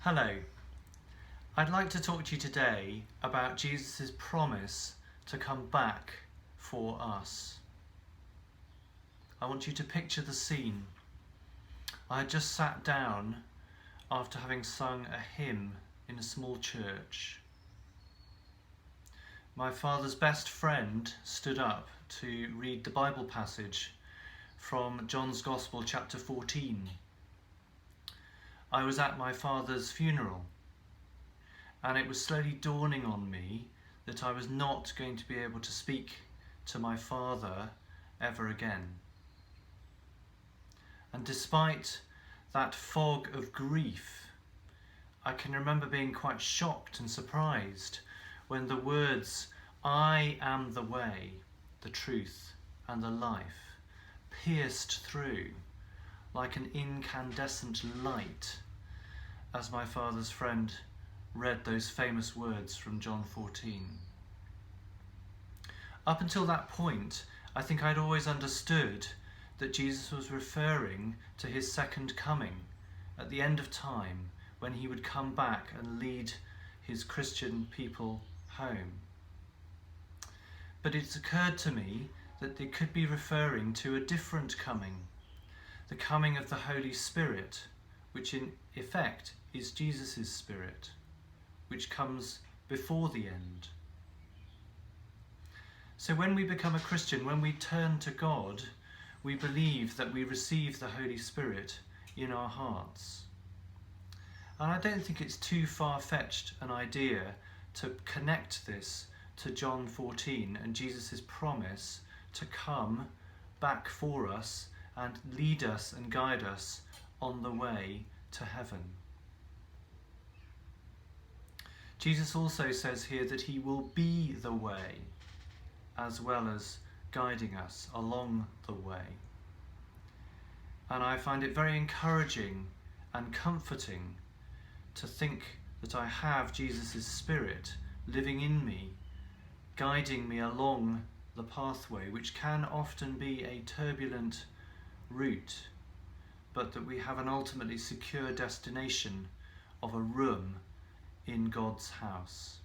Hello. I'd like to talk to you today about Jesus' promise to come back for us. I want you to picture the scene. I had just sat down after having sung a hymn in a small church. My father's best friend stood up to read the Bible passage from John's Gospel, chapter 14. I was at my father's funeral, and it was slowly dawning on me that I was not going to be able to speak to my father ever again. And despite that fog of grief, I can remember being quite shocked and surprised when the words, "I am the way, the truth, and the life," pierced through like an incandescent light as my father's friend read those famous words from John 14. Up until that point, I think I'd always understood that Jesus was referring to his second coming at the end of time, when he would come back and lead his Christian people home. But it's occurred to me that it could be referring to a different coming, the coming of the Holy Spirit, which in effect is Jesus' Spirit, which comes before the end. So when we become a Christian, when we turn to God, we believe that we receive the Holy Spirit in our hearts. And I don't think it's too far-fetched an idea to connect this to John 14 and Jesus' promise to come back for us and lead us and guide us on the way to heaven. Jesus also says here that he will be the way, as well as guiding us along the way. And I find it very encouraging and comforting to think that I have Jesus' Spirit living in me, guiding me along the pathway, which can often be a turbulent route, but that we have an ultimately secure destination of a room in God's house.